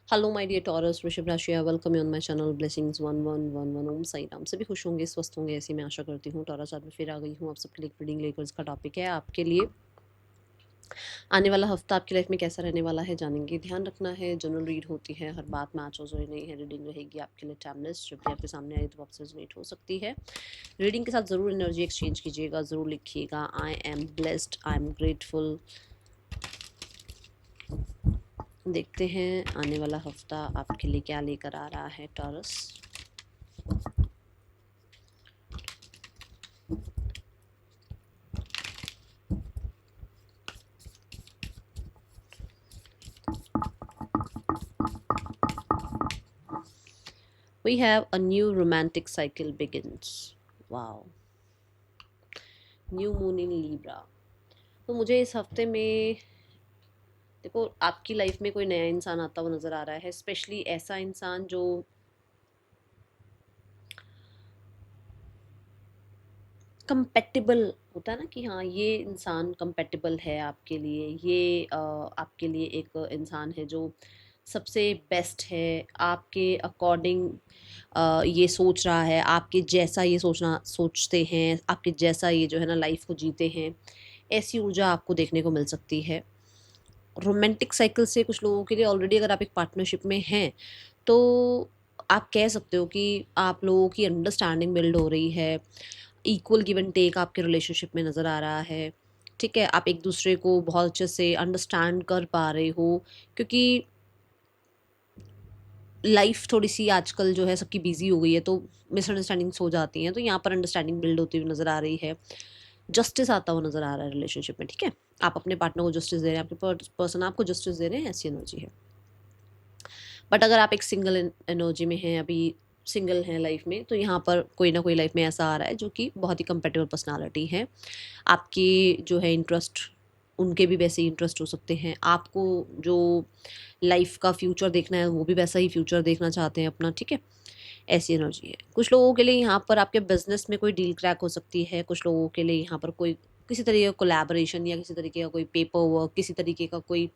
Hello my dear taurus, वृषभ राशि, I welcome you on my channel blessings 1111 ओम साई राम। सभी खुश होंगे, स्वस्थ होंगे, ऐसी मैं आशा करती हूँ। टॉरस आज मैं फिर आ गई हूँ आप सबके लिए रीडिंग लेकर। इसका टॉपिक है आपके लिए आने वाला हफ्ता आपकी लाइफ में कैसा रहने वाला है, जानेंगे। ध्यान रखना है, जनरल रीड होती है, हर बात मैच हो जो नहीं है। रीडिंग रहेगी आपके लिए टाइमलेस, जब भी आपके सामने आई तो आपसे रेजोनेट हो सकती है। रीडिंग के साथ ज़रूर एनर्जी एक्सचेंज कीजिएगा, ज़रूर लिखिएगा आई am blessed, I am grateful. देखते हैं आने वाला हफ्ता आपके लिए क्या लेकर आ रहा है taurus. We have a new romantic cycle begins. Wow. New moon in Libra. तो मुझे इस हफ्ते में देखो आपकी लाइफ में कोई नया इंसान आता हुआ नज़र आ रहा है, स्पेशली ऐसा इंसान जो कंपेटिबल होता है ना, कि हाँ ये इंसान कंपेटिबल है आपके लिए। ये आपके लिए एक इंसान है जो सबसे बेस्ट है आपके अकॉर्डिंग। ये सोच रहा है आपके जैसा, ये सोचते हैं आपके जैसा, ये जो है ना लाइफ को जीते हैं। ऐसी ऊर्जा आपको देखने को मिल सकती है। रोमांटिक साइकिल से कुछ लोगों के लिए ऑलरेडी अगर आप एक पार्टनरशिप में हैं तो आप कह सकते हो कि आप लोगों की अंडरस्टैंडिंग बिल्ड हो रही है। इक्वल गिव एंड टेक आपके रिलेशनशिप में नज़र आ रहा है। ठीक है, आप एक दूसरे को बहुत अच्छे से अंडरस्टैंड कर पा रहे हो, क्योंकि लाइफ थोड़ी सी आजकल जो है सबकी बिजी हो गई है, तो मिसअंडरस्टैंडिंग्स हो जाती हैं। तो यहाँ पर अंडरस्टैंडिंग बिल्ड होती हुई नज़र आ रही है। जस्टिस आता हुआ नज़र आ रहा है रिलेशनशिप में। ठीक है, आप अपने पार्टनर को जस्टिस दे रहे हैं, आपके पर्सन आपको जस्टिस दे रहे हैं, ऐसी एनर्जी है। बट अगर आप एक सिंगल एनर्जी में हैं, अभी सिंगल हैं लाइफ में, तो यहाँ पर कोई ना कोई लाइफ में ऐसा आ रहा है जो कि बहुत ही कंपेटेबल पर्सनालिटी है। आपके जो है इंटरेस्ट, उनके भी वैसे ही इंटरेस्ट हो सकते हैं। आपको जो लाइफ का फ्यूचर देखना है वो भी वैसा ही फ्यूचर देखना चाहते हैं अपना। ठीक है, ऐसी एनर्जी है। कुछ लोगों के लिए यहाँ पर आपके बिजनेस में कोई डील क्रैक हो सकती है। कुछ लोगों के लिए यहाँ पर कोई किसी तरीके का कोलैबोरेशन या किसी तरीके का कोई पेपर वर्क, किसी तरीके का कोई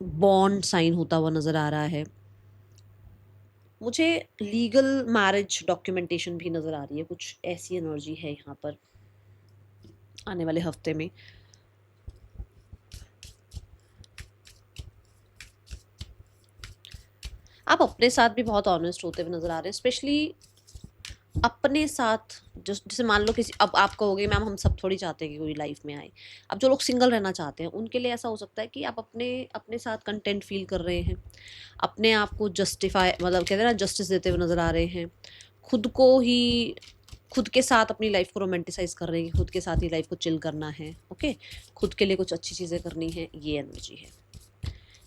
बॉन्ड साइन होता हुआ नज़र आ रहा है। मुझे लीगल मैरिज डॉक्यूमेंटेशन भी नज़र आ रही है। कुछ ऐसी एनर्जी है यहाँ पर आने वाले हफ्ते में। आप अपने साथ भी बहुत ऑनेस्ट होते हुए नज़र आ रहे हैं, स्पेशली अपने साथ। जैसे मान लो किसी, अब आप कहोगे मैम हम सब थोड़ी चाहते हैं कि कोई लाइफ में आए। अब जो लोग सिंगल रहना चाहते हैं उनके लिए ऐसा हो सकता है कि आप अपने अपने साथ कंटेंट फील कर रहे हैं, अपने आप को जस्टिफाई, मतलब कहते हैं ना, जस्टिस देते हुए नज़र आ रहे हैं। खुद को ही, खुद के साथ अपनी लाइफ को रोमांटिसाइज कर रहे हैं, खुद के साथ ही लाइफ को चिल करना है। ओके, खुद के लिए कुछ अच्छी चीज़ें करनी है, ये एनर्जी है।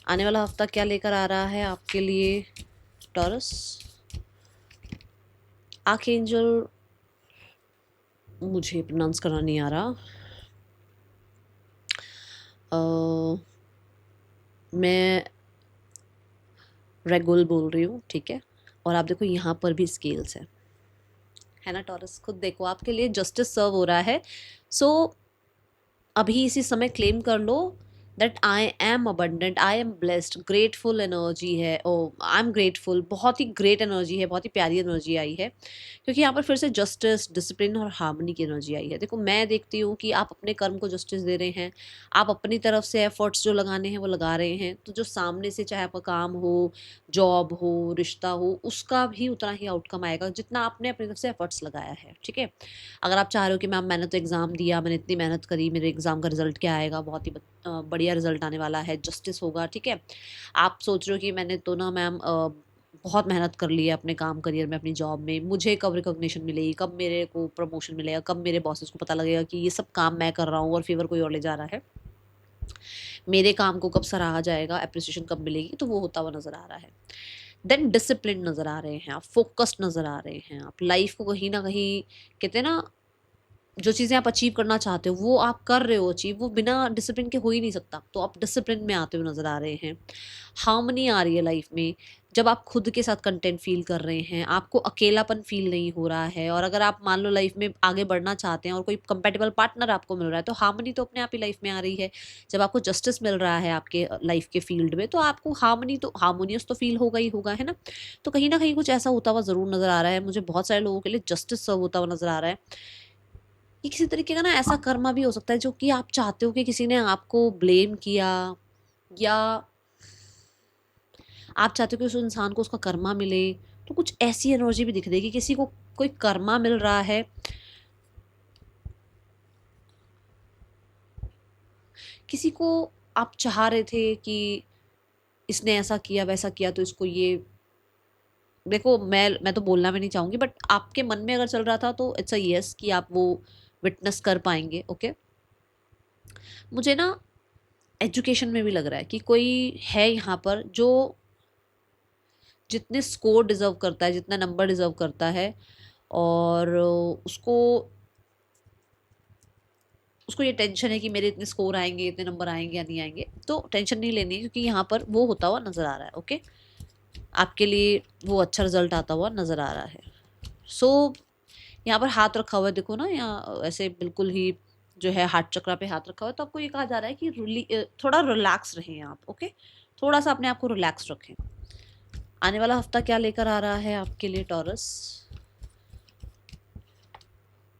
आने वाला हफ्ता क्या लेकर आ रहा है आपके लिए टॉरस। आर्कएंजल, मुझे प्रोनाउंस करना नहीं आ रहा। मैं रेगुल बोल रही हूँ। ठीक है, और आप देखो यहाँ पर भी स्केल्स है ना टॉरस। खुद देखो आपके लिए जस्टिस सर्व हो रहा है। सो अभी इसी समय क्लेम कर लो that I am abundant, I am blessed. Grateful energy है, ओ आई एम ग्रेटफुल। बहुत ही ग्रेट एनर्जी है, बहुत ही प्यारी एनर्जी आई है, क्योंकि यहाँ पर फिर से जस्टिस, डिसिप्लिन और हार्मनी की एनर्जी आई है। देखो मैं देखती हूँ कि आप अपने कर्म को जस्टिस दे रहे हैं, आप अपनी तरफ से एफर्ट्स जो लगाने हैं वो लगा रहे हैं। तो जो सामने से, चाहे आपका काम हो, जॉब हो, रिश्ता हो, उसका भी उतना ही आउटकम आएगा जितना आपने अपनी तरफ से एफर्ट्स लगाया है। ठीक है, अगर आप चाह रहे हो कि मैम मैंने तो एग्ज़ाम दिया, मैंने इतनी मेहनत करी, मेरे एग्ज़ाम का रिजल्ट क्या आएगा, बहुत ही बढ़िया रिजल्ट आने वाला है, जस्टिस होगा। ठीक है, आप सोच रहे हो कि मैंने तो ना मैम बहुत मेहनत कर ली है अपने काम, करियर में, अपनी जॉब में, मुझे कब रिकॉग्निशन मिलेगी, कब मेरे को प्रमोशन मिलेगा, कब मेरे बॉसेस को पता लगेगा कि ये सब काम मैं कर रहा हूँ और फेवर कोई और ले जा रहा है, मेरे काम को कब सराहा जाएगा, अप्रिसिएशन कब मिलेगी। तो वो होता हुआ नज़र आ रहा है। देन डिसिप्लिन नज़र आ रहे हैं, आप फोकस्ड नज़र आ रहे हैं, आप लाइफ को कहीं ना कहीं, कहते हैं ना, जो चीज़ें आप अचीव करना चाहते हो वो आप कर रहे हो अचीव, वो बिना डिसिप्लिन के हो ही नहीं सकता, तो आप डिसिप्लिन में आते हुए नज़र आ रहे हैं। हार्मनी आ रही है लाइफ में, जब आप खुद के साथ कंटेंट फील कर रहे हैं, आपको अकेलापन फील नहीं हो रहा है, और अगर आप मान लो लाइफ में आगे बढ़ना चाहते हैं और कोई कंपेटेबल पार्टनर आपको मिल रहा है, तो हार्मनी तो अपने आप ही लाइफ में आ रही है। जब आपको जस्टिस मिल रहा है आपके लाइफ के फील्ड में, तो आपको हार्मनी तो हार्मोनियस तो फील होगा ही होगा, है ना। तो कहीं ना कहीं कुछ ऐसा होता हुआ ज़रूर नज़र आ रहा है मुझे, बहुत सारे लोगों के लिए जस्टिस सर्व होता हुआ नज़र आ रहा है। ये किसी तरीके का ना ऐसा कर्मा भी हो सकता है जो कि आप चाहते हो कि किसी ने आपको ब्लेम किया, या आप चाहते हो कि उस इंसान को उसका कर्मा मिले। तो कुछ ऐसी एनर्जी भी दिख रही है कि किसी को कोई कर्मा मिल रहा है, किसी को आप चाह रहे थे कि इसने ऐसा किया वैसा किया तो इसको ये, देखो मैं तो बोलना भी नहीं चाहूंगी, बट आपके मन में अगर चल रहा था तो इट्स अ यस कि आप वो विटनेस कर पाएंगे। ओके, मुझे ना एजुकेशन में भी लग रहा है कि कोई है यहाँ पर जो जितने स्कोर डिजर्व करता है, जितना नंबर डिजर्व करता है, और उसको उसको ये टेंशन है कि मेरे इतने स्कोर आएंगे, इतने नंबर आएंगे या नहीं आएंगे, तो टेंशन नहीं लेनी है, क्योंकि यहाँ पर वो होता हुआ नज़र आ रहा है। ओके, आपके लिए वो अच्छा रिजल्ट आता हुआ नज़र आ रहा है। सो यहाँ पर हाथ रखा हुआ है, देखो ना, यहाँ ऐसे बिल्कुल ही जो है हाथ चक्रा पे हाथ रखा हुआ है, तो आपको ये कहा जा रहा है कि थोड़ा रिलैक्स रहें आप। ओके, थोड़ा सा अपने आप को रिलैक्स रखें। आने वाला हफ्ता क्या लेकर आ रहा है आपके लिए Taurus?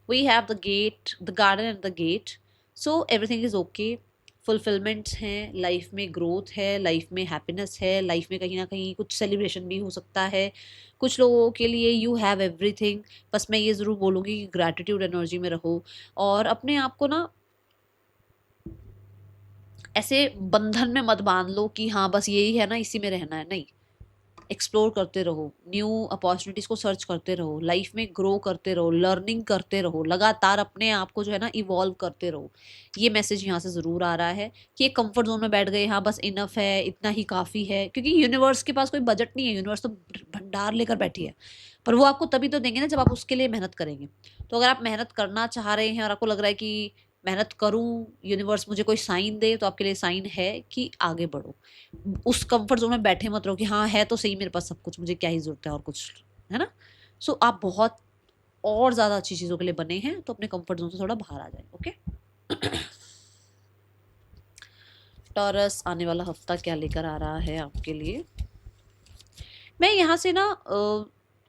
We have the gate, the garden and the gate. So everything is okay. Fulfilments हैं लाइफ में, ग्रोथ है लाइफ में, हैप्पीनेस है लाइफ में, कहीं ना कहीं कुछ सेलिब्रेशन भी हो सकता है कुछ लोगों के लिए। You have everything. बस मैं ये ज़रूर बोलूँगी कि ग्रैटिट्यूड एनर्जी में रहो, और अपने आप को ना ऐसे बंधन में मत बांध लो कि हाँ बस यही है ना, इसी में रहना है। नहीं, एक्सप्लोर करते रहो, न्यू अपॉर्चुनिटीज़ को सर्च करते रहो, लाइफ में ग्रो करते रहो, लर्निंग करते रहो, लगातार अपने आप को जो है ना इवॉल्व करते रहो। ये मैसेज यहाँ से ज़रूर आ रहा है कि एक कंफर्ट जोन में बैठ गए, हाँ बस इनफ है, इतना ही काफ़ी है, क्योंकि यूनिवर्स के पास कोई बजट नहीं है, यूनिवर्स तो भंडार लेकर बैठी है। पर वो आपको तभी तो देंगे ना जब आप उसके लिए मेहनत करेंगे। तो अगर आप मेहनत करना चाह रहे हैं और आपको लग रहा है कि मेहनत करूं, यूनिवर्स मुझे कोई साइन दे, तो आपके लिए साइन है कि आगे बढ़ो। उस कंफर्ट जोन में बैठे मत रहो कि हाँ है तो सही मेरे पास सब कुछ, मुझे क्या ही जरूरत है और कुछ, है ना। सो आप बहुत और ज़्यादा अच्छी चीज़ों के लिए बने हैं, तो अपने कंफर्ट जोन से थोड़ा बाहर आ जाए। ओके, टॉरस आने वाला हफ्ता क्या लेकर आ रहा है आपके लिए? मैं यहाँ से ना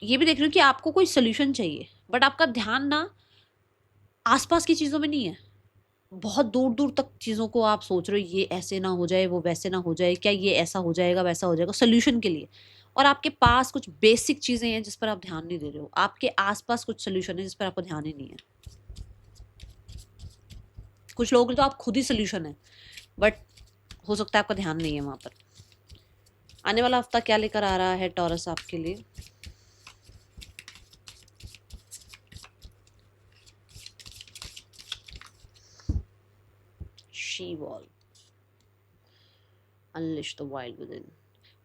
ये भी देख रही हूँ कि आपको कोई सोल्यूशन चाहिए, बट आपका ध्यान ना आसपास की चीज़ों में नहीं है। बहुत दूर दूर तक चीज़ों को आप सोच रहे हो, ये ऐसे ना हो जाए, वो वैसे ना हो जाए, क्या ये ऐसा हो जाएगा वैसा हो जाएगा, सोल्यूशन के लिए। और आपके पास कुछ बेसिक चीज़ें हैं जिस पर आप ध्यान नहीं दे रहे हो, आपके आसपास कुछ सोल्यूशन है जिस पर आपको ध्यान ही नहीं है। कुछ लोगों के लिए तो आप खुद ही सोल्यूशन है, बट हो सकता है आपका ध्यान नहीं है वहाँ पर। आने वाला हफ्ता क्या लेकर आ रहा है टॉरस आपके लिए? She wall, unleash the wild with in.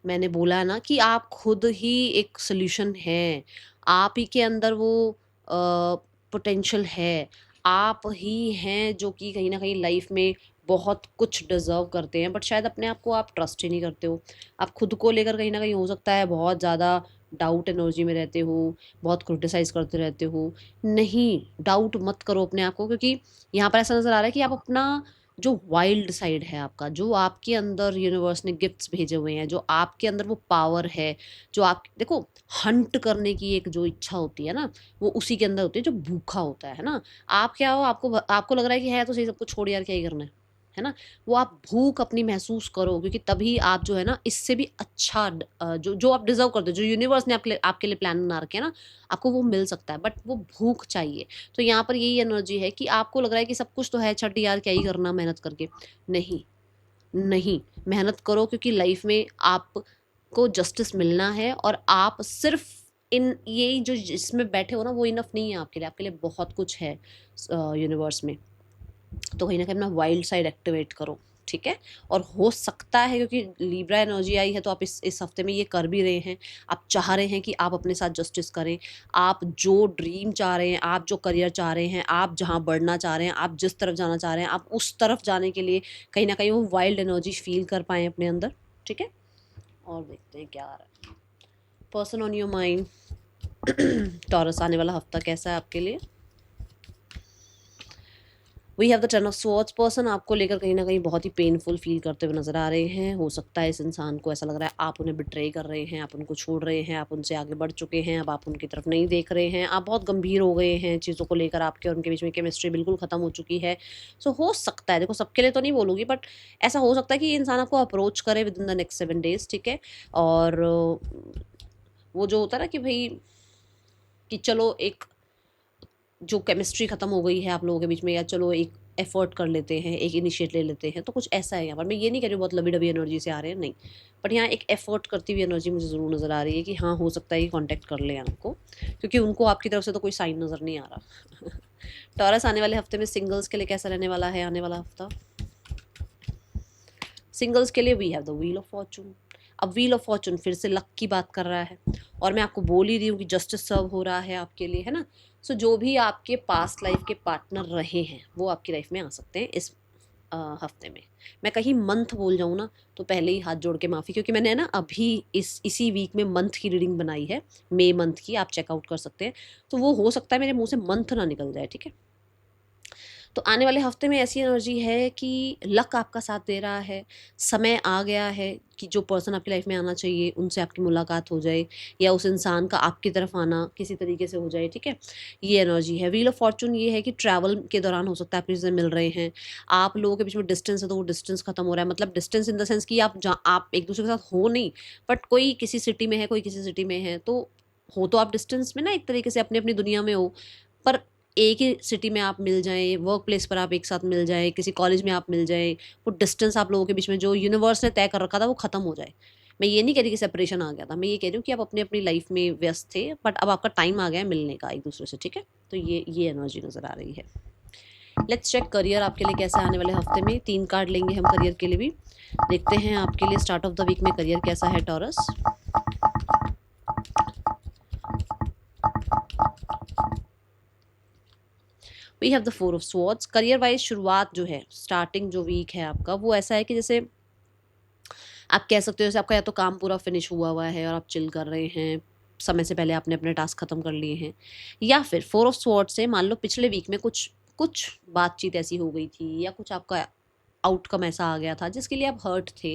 मैंने बोला ना कि आप खुद ही एक सोल्यूशन हैं, आप ही के अंदर वो पोटेंशियल है, आप ही हैं जो कि कहीं ना कहीं लाइफ में बहुत कुछ डिजर्व करते हैं, बट शायद अपने आप को आप ट्रस्ट ही नहीं करते हो। आप खुद को लेकर कहीं ना कहीं हो सकता है बहुत ज़्यादा डाउट एनर्जी में रहते हो, बहुत क्रिटिसाइज करते रहते हो। नहीं, डाउट मत करो अपने आप को, क्योंकि यहाँ पर ऐसा नज़र आ रहा है कि आप अपना जो वाइल्ड साइड है आपका, जो आपके अंदर यूनिवर्स ने गिफ्ट्स भेजे हुए हैं, जो आपके अंदर वो पावर है, जो आप देखो, हंट करने की एक जो इच्छा होती है ना, वो उसी के अंदर होती है जो भूखा होता है ना। आप क्या हो, आपको आपको लग रहा है कि है तो सही सब कुछ, छोड़ यार क्या ही करना है ना। वो आप भूख अपनी महसूस करो, क्योंकि तभी आप जो है ना इससे भी अच्छा जो जो आप डिजर्व करते हो, जो यूनिवर्स ने आपके लिए प्लान बना रखे हैं ना, आपको वो मिल सकता है, बट वो भूख चाहिए। तो यहाँ पर यही एनर्जी है कि आपको लग रहा है कि सब कुछ तो है, छट यार क्या ही करना मेहनत करके। नहीं, नहीं, मेहनत करो, क्योंकि लाइफ में आपको जस्टिस मिलना है, और आप सिर्फ इन यही जो जिसमें बैठे हो ना वो इनफ नहीं है आपके लिए बहुत कुछ है यूनिवर्स में। तो कहीं ना कहीं अपना वाइल्ड साइड एक्टिवेट करो। ठीक है। और हो सकता है क्योंकि लिब्रा एनर्जी आई है तो आप इस हफ्ते में ये कर भी रहे हैं, आप चाह रहे हैं कि आप अपने साथ जस्टिस करें, आप जो ड्रीम चाह रहे हैं, आप जो करियर चाह रहे हैं, आप जहाँ बढ़ना चाह रहे हैं, आप जिस तरफ जाना चाह रहे हैं, आप उस तरफ जाने के लिए कहीं ना कहीं वो वाइल्ड एनर्जी फील कर पाएँ अपने अंदर, ठीक है। और देखते हैं क्या आ रहा है। Person on your mind, Taurus, आने वाला हफ्ता कैसा है आपके लिए। We have the ten of swords. Person आपको लेकर कहीं ना कहीं बहुत ही पेनफुल फील करते हुए नजर आ रहे हैं। हो सकता है इस इंसान को ऐसा लग रहा है आप उन्हें बिट्रे कर रहे हैं, आप उनको छोड़ रहे हैं, आप उनसे आगे बढ़ चुके हैं, अब आप उनकी तरफ नहीं देख रहे हैं, आप बहुत गंभीर हो गए हैं चीज़ों को लेकर, आपके और उनके बीच में केमिस्ट्री बिल्कुल ख़त्म हो चुकी है। सो हो सकता है, देखो सबके लिए तो नहीं बोलूँगी, बट ऐसा हो सकता है कि ये इंसान आपको अप्रोच करे with in the next 7 days, ठीक है। और वो जो होता है ना कि भाई कि चलो एक जो केमिस्ट्री ख़त्म हो गई है आप लोगों के बीच में, या चलो एक एफर्ट कर लेते हैं, एक इनिशिएट ले लेते हैं, तो कुछ ऐसा है यहाँ पर। मैं ये नहीं कह रही हूँ बहुत लबी डबी एनर्जी से आ रहे हैं, नहीं, बट यहाँ एक एफर्ट करती हुई एनर्जी मुझे ज़रूर नज़र आ रही है कि हाँ हो सकता है कि कांटेक्ट कर लें आपको, क्योंकि उनको आपकी तरफ से तो कोई साइन नज़र नहीं आ रहा। टॉरस, आने वाले हफ्ते में सिंगल्स के लिए कैसा रहने वाला है आने वाला हफ्ता। सिंगल्स के लिए we have the wheel of fortune. अब व्हील ऑफ फॉर्चून फिर से लक की बात कर रहा है, और मैं आपको बोल ही रही हूँ कि जस्टिस सर्व हो रहा है आपके लिए, है ना। सो जो भी आपके पास्ट लाइफ के पार्टनर रहे हैं वो आपकी लाइफ में आ सकते हैं इस हफ्ते में। मैं कहीं मंथ बोल जाऊँ ना तो पहले ही हाथ जोड़ के माफ़ी, क्योंकि मैंने ना अभी इसी वीक में मंथ की रीडिंग बनाई है, मई मंथ की, आप चेकआउट कर सकते हैं। तो वो हो सकता है मेरे मुंह से मंथ ना निकल जाए, ठीक है। तो आने वाले हफ्ते में ऐसी एनर्जी है कि लक आपका साथ दे रहा है, समय आ गया है कि जो पर्सन आपकी लाइफ में आना चाहिए उनसे आपकी मुलाकात हो जाए, या उस इंसान का आपकी तरफ आना किसी तरीके से हो जाए, ठीक है। ये एनर्जी है। व्हील ऑफ फॉर्चून ये है कि ट्रैवल के दौरान हो सकता है आप किसी से मिल रहे हैं, आप लोगों के बीच में डिस्टेंस है तो वो डिस्टेंस खत्म हो रहा है, मतलब डिस्टेंस इन द सेंस कि आप एक दूसरे के साथ हो नहीं, बट कोई किसी सिटी में है, कोई किसी सिटी में है, तो हो तो आप डिस्टेंस में ना एक तरीके से अपनी अपनी दुनिया में हो, पर एक ही सिटी में आप मिल जाएँ, वर्क प्लेस पर आप एक साथ मिल जाएँ, किसी कॉलेज में आप मिल जाएँ, वो डिस्टेंस आप लोगों के बीच में जो यूनिवर्स ने तय कर रखा था वो ख़त्म हो जाए। मैं ये नहीं कह रही कि सेपरेशन आ गया था, मैं ये कह रही हूँ कि आप अपनी-अपनी लाइफ़ में व्यस्त थे, बट अब आपका टाइम आ गया है मिलने का एक-दूसरे से, ठीक है? तो ये एनर्जी नज़र आ रही है। लेट्स चेक करियर आपके लिए कैसा है आने वाले हफ्ते में। 3 कार्ड लेंगे हम करियर के लिए भी। देखते हैं आपके लिए स्टार्ट ऑफ द वीक में करियर कैसा है Taurus. We have the 4 of swords. Career wise शुरुआत जो है, स्टार्टिंग जो वीक है आपका, वो ऐसा है कि जैसे आप कह सकते हो जैसे आपका या तो काम पूरा फिनिश हुआ हुआ है और आप चिल कर रहे हैं, समय से पहले आपने अपने टास्क खत्म कर लिए हैं, या फिर 4 ऑफ स्वॉर्ड्स से मान लो पिछले वीक में कुछ कुछ बातचीत ऐसी हो गई थी, या कुछ आपका आउटकम ऐसा आ गया था जिसके लिए आप हर्ट थे,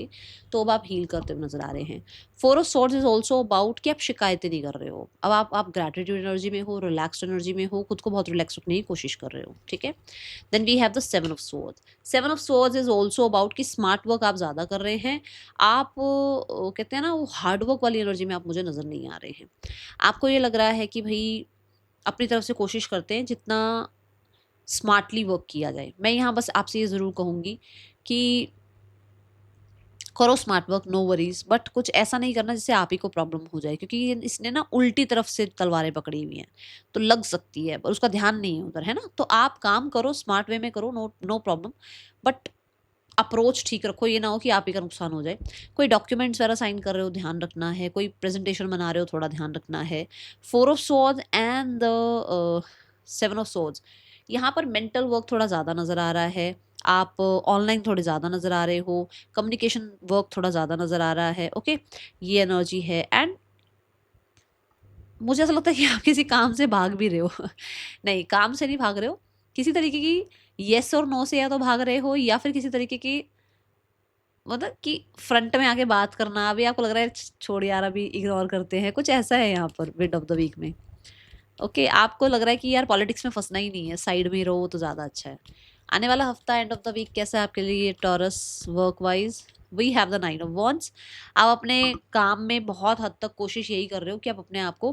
तो अब आप हील करते हुए नजर आ रहे हैं। 4 of swords is also about कि आप शिकायतें नहीं कर रहे हो, अब आप ग्रेटिट्यूड एनर्जी में हो, रिलैक्स्ड एनर्जी में हो, खुद को बहुत रिलैक्स रखने की कोशिश कर रहे हो, ठीक है। Then we have the 7 of swords. 7 of swords is also about कि स्मार्ट वर्क आप ज़्यादा कर रहे हैं, आप कहते हैं ना वो हार्ड वर्क वाली एनर्जी में आप मुझे नज़र नहीं आ रहे हैं। आपको ये लग रहा है कि भाई अपनी तरफ से कोशिश करते हैं जितना स्मार्टली वर्क किया जाए। मैं यहाँ बस आपसे ये ज़रूर कहूँगी कि करो smart work, no worries, but कुछ ऐसा नहीं करना जिससे आप ही को प्रॉब्लम हो जाए, क्योंकि इसने ना उल्टी तरफ से तलवारें पकड़ी हुई हैं, तो लग सकती है, पर उसका ध्यान नहीं है उधर, है ना। तो आप काम करो स्मार्ट वे में करो, नो प्रॉब्लम, बट अप्रोच ठीक रखो, ये ना हो कि आप ही का नुकसान हो जाए। कोई डॉक्यूमेंट्स वगैरह साइन कर रहे हो, ध्यान रखना है, कोई प्रेजेंटेशन बना रहे हो, थोड़ा ध्यान रखना है। 4 of swords and the 7 of swords, यहाँ पर मेंटल वर्क थोड़ा ज़्यादा नज़र आ रहा है, आप ऑनलाइन थोड़े ज़्यादा नज़र आ रहे हो, कम्युनिकेशन वर्क थोड़ा ज़्यादा नज़र आ रहा है, ओके। ये एनर्जी है, एंड मुझे ऐसा लगता है कि आप किसी काम से भाग भी रहे हो। नहीं, काम से नहीं भाग रहे हो, किसी तरीके की येस और नो से या तो भाग रहे हो, या फिर किसी तरीके की मतलब कि फ्रंट में आके बात करना, अभी आपको लग रहा है छोड़ यार अभी इग्नोर करते हैं, कुछ ऐसा है यहाँ पर मिड ऑफ द वीक में, ओके। आपको लग रहा है कि यार पॉलिटिक्स में फंसना ही नहीं है, साइड में ही रहो तो ज़्यादा अच्छा है। आने वाला हफ्ता एंड ऑफ द वीक कैसा है आपके लिए Taurus work wise. We have the 9 of wands. आप अपने काम में बहुत हद तक कोशिश यही कर रहे हो कि आप अपने आप को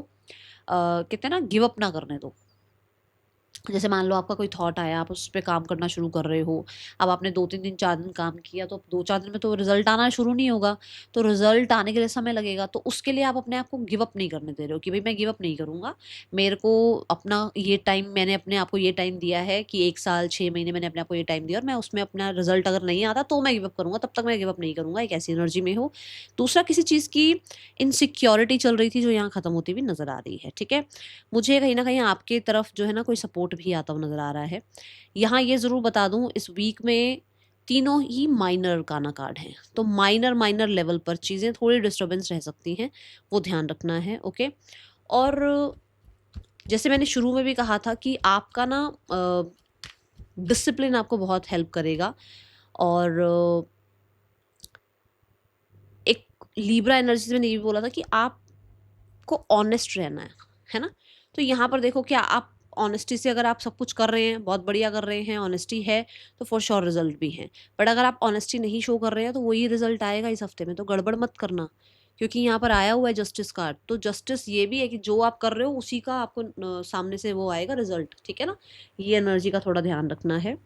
कहते हैं ना गिव अप ना करने दो, जैसे मान लो आपका कोई थॉट आया, आप उस पे काम करना शुरू कर रहे हो। अब आपने 2-3 दिन, 4 दिन काम किया, तो 2-4 दिन में तो रिज़ल्ट आना शुरू नहीं होगा। तो रिज़ल्ट आने के लिए समय लगेगा, तो उसके लिए आप अपने आप को गिव अप नहीं करने दे रहे हो कि भई मैं गिव अप नहीं करूँगा। मेरे को अपना ये टाइम, मैंने अपने आप को ये टाइम दिया है कि 1 साल 6 महीने मैंने अपने आप को ये टाइम दिया और मैं उसमें अपना रिज़ल्ट अगर नहीं आता तो मैं गिव अप करूँगा, तब तक मैं गिव अप नहीं करूँगा। एक ऐसी एनर्जी में हो। दूसरा, किसी चीज़ की इनसिक्योरिटी चल रही थी जो यहाँ खत्म होती हुई नज़र आ रही है, ठीक है? मुझे कहीं न कहीं आपकी तरफ जो है ना कोई सपोर्ट भी आता हुआ नज़र आ रहा है। यहाँ ये ज़रूर बता दूँ, इस वीक में तीनों ही माइनर अरकाना कार्ड हैं। तो माइनर लेवल पर चीज़ें थोड़ी डिस्टर्बेंस रह सकती हैं, वो ध्यान रखना है, ओके? और जैसे मैंने शुरू में भी कहा था कि आपका ना डिसिप्लिन आपको बहुत हेल्प करेगा। और एक लिब्रा एनर्जी से मैंने ये भी बोला था कि आपको ऑनेस्ट रहना है ना? तो यहाँ पर देखो, क्या आप ऑनेस्टी से अगर आप सब कुछ कर रहे हैं, बहुत बढ़िया कर रहे हैं, ऑनेस्टी है, तो फॉर श्योर रिज़ल्ट भी हैं। बट अगर आप ऑनेस्टी नहीं शो कर रहे हैं, तो वही रिज़ल्ट आएगा इस हफ्ते में, तो गड़बड़ मत करना। क्योंकि यहाँ पर आया हुआ है जस्टिस कार्ड, तो जस्टिस ये भी है कि जो आप कर रहे हो उसी का आपको सामने से वो आएगा रिज़ल्ट, ठीक है ना? ये एनर्जी का थोड़ा ध्यान रखना है।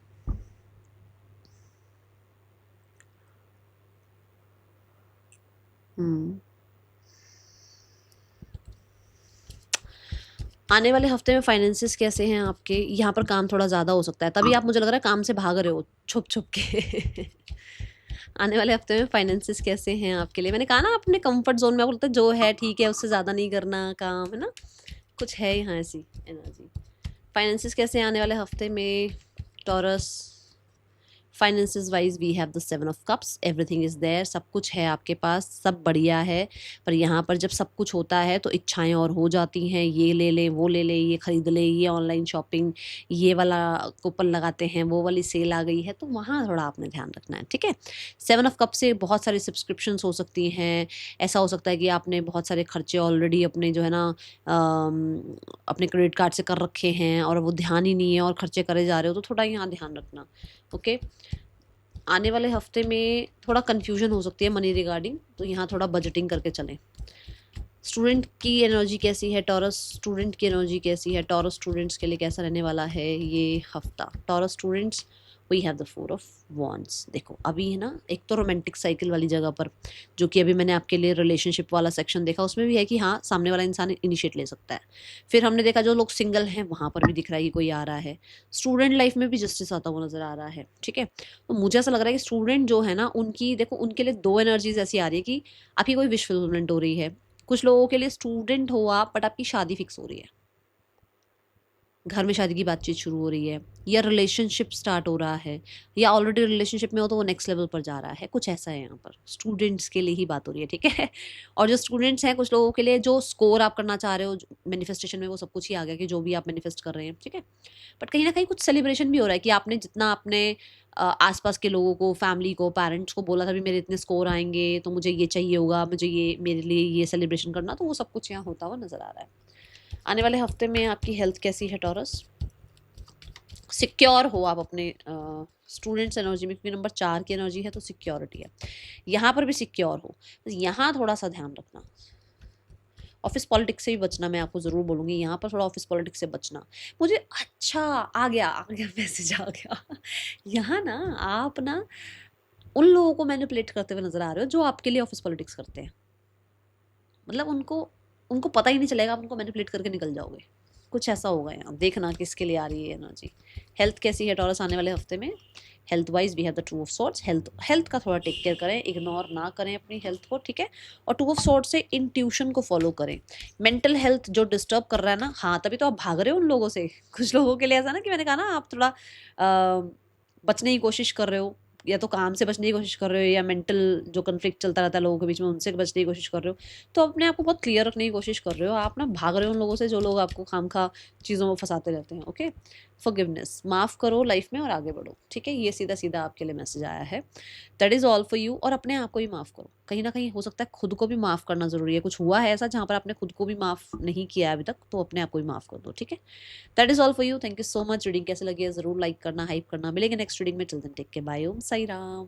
हुँ। आने वाले हफ्ते में फाइनेंसेस कैसे हैं आपके? यहाँ पर काम थोड़ा ज़्यादा हो सकता है, तभी आप, मुझे लग रहा है, काम से भाग रहे हो छुप-छुप के। आने वाले हफ्ते में फाइनेंसेस कैसे हैं आपके लिए? मैंने कहा ना, अपने कंफर्ट ज़ोन में, आपको लगता है जो है ठीक है, उससे ज़्यादा नहीं करना काम, है ना? कुछ है यहाँ ऐसी एनर्जी। फाइनेंसेस कैसे हैं आने वाले हफ्ते में Taurus? Finances wise we have the 7 of cups, everything is there, सब कुछ है आपके पास, सब बढ़िया है। पर यहाँ पर जब सब कुछ होता है तो इच्छाएं और हो जाती हैं, ये ले लें, वो ले लें, ये खरीद लें, ये ऑनलाइन शॉपिंग, ये वाला कूपन लगाते हैं, वो वाली सेल आ गई है, तो वहाँ थोड़ा आपने ध्यान रखना है, ठीक है? 7 ऑफ कप से बहुत सारी सब्सक्रिप्शंस हो सकती हैं। ऐसा हो सकता है कि आपने बहुत सारे खर्चे ऑलरेडी अपने जो है ना अपने क्रेडिट कार्ड से कर रखे हैं और वो ध्यान ही नहीं है और खर्चे करे जा रहे हो, तो थोड़ा यहाँ ध्यान रखना, ओके? आने वाले हफ्ते में थोड़ा कन्फ्यूजन हो सकती है मनी रिगार्डिंग, तो यहाँ थोड़ा बजटिंग करके चलें। स्टूडेंट की एनर्जी कैसी है टॉरस? स्टूडेंट की एनर्जी कैसी है टॉरस? स्टूडेंट्स के लिए कैसा रहने वाला है ये हफ्ता? Taurus students, we have the 4 of wands. देखो, अभी है ना, एक तो रोमांटिक साइकिल वाली जगह पर, जो कि अभी मैंने आपके लिए रिलेशनशिप वाला सेक्शन देखा, उसमें भी है कि हाँ, सामने वाला इंसान इनिशिएट ले सकता है। फिर हमने देखा जो लोग सिंगल हैं, वहाँ पर भी दिख रहा है कि कोई आ रहा है। स्टूडेंट लाइफ में भी जस्टिस आता हुआ नज़र आ रहा है, ठीक है? तो मुझे ऐसा लग रहा है कि स्टूडेंट जो है ना, उनकी देखो, उनके लिए 2 एनर्जीज़ ऐसी आ रही है कि आपकी कोई विश फुलफिलमेंट हो रही है। कुछ लोगों के लिए स्टूडेंट हो आप, बट आपकी शादी फिक्स हो रही है, घर में शादी की बातचीत शुरू हो रही है, या रिलेशनशिप स्टार्ट हो रहा है, या ऑलरेडी रिलेशनशिप में हो तो वो नेक्स्ट लेवल पर जा रहा है, कुछ ऐसा है यहाँ पर। स्टूडेंट्स के लिए ही बात हो रही है, ठीक है? और जो स्टूडेंट्स हैं, कुछ लोगों के लिए जो स्कोर आप करना चाह रहे हो मैनिफेस्टेशन में, वो सब कुछ ही आ गया कि जो भी आप मैनिफेस्ट कर रहे हैं, ठीक है? बट कहीं ना कहीं कुछ सेलिब्रेशन भी हो रहा है कि आपने जितना अपने आसपास के लोगों को, फैमिली को, पेरेंट्स को बोला था भी मेरे इतने स्कोर आएंगे तो मुझे ये चाहिए होगा, मुझे ये, मेरे लिए ये सेलिब्रेशन करना, तो वो सब कुछ यहाँ होता हुआ नज़र आ रहा है। आने वाले हफ्ते में आपकी हेल्थ कैसी है टॉरस? सिक्योर हो आप अपने स्टूडेंट्स एनर्जी में, क्योंकि नंबर 4 की एनर्जी है, तो सिक्योरिटी है। यहाँ पर भी सिक्योर हो, यहाँ थोड़ा सा ध्यान रखना। ऑफिस पॉलिटिक्स से भी बचना, मैं आपको ज़रूर बोलूँगी, यहाँ पर थोड़ा ऑफिस पॉलिटिक्स से बचना। मुझे अच्छा आ गया मैसेज आ गया। यहाँ ना, आप ना उन लोगों को मैनिपुलेट करते हुए नज़र आ रहे हो जो आपके लिए ऑफिस पॉलिटिक्स करते हैं। मतलब उनको उनको पता ही नहीं चलेगा, आप उनको मैनिपुलेट करके निकल जाओगे। कुछ ऐसा होगा यहाँ, देखना किसके लिए आ रही है एनर्जी। हेल्थ कैसी है टॉरस आने वाले हफ्ते में? Health wise we have the 2 of swords. Health का थोड़ा टेक केयर करें, इग्नोर ना करें अपनी हेल्थ को, ठीक है? और 2 ऑफ सॉर्ड्स से इंट्यूशन को फॉलो करें। मेंटल हेल्थ जो डिस्टर्ब कर रहा है ना, हाँ, तभी तो आप भाग रहे हो उन लोगों से। कुछ लोगों के लिए ऐसा ना, कि मैंने कहा ना, आप थोड़ा बचने की कोशिश कर रहे हो, या तो काम से बचने की कोशिश कर रहे हो, या मेंटल जो कन्फ्लिक्ट चलता रहता है लोगों के बीच में, उनसे बचने की कोशिश कर रहे हो। तो अपने आप को बहुत क्लियर रखने की कोशिश कर रहे हो, आप ना भाग रहे हो उन लोगों से जो लोग आपको खामखा चीज़ों में फंसाते रहते हैं, ओके? फॉरगिवनेस, माफ़ करो लाइफ में और आगे बढ़ो, ठीक है? ये सीधा सीधा आपके लिए मैसेज आया है। That is all for you. और अपने आप को भी माफ़ करो। कहीं ना कहीं हो सकता है खुद को भी माफ़ करना ज़रूरी है। कुछ हुआ है ऐसा जहाँ पर आपने खुद को भी माफ़ नहीं किया है अभी तक, तो अपने आप को भी माफ़ कर दो, ठीक है? That is all for you. Thank you so much. Reading कैसे लगी है ज़रूर लाइक करना, हाइप करना। मिलेंगे नेक्स्ट रीडिंग में। Till then take care, bye. Om Sai Ram.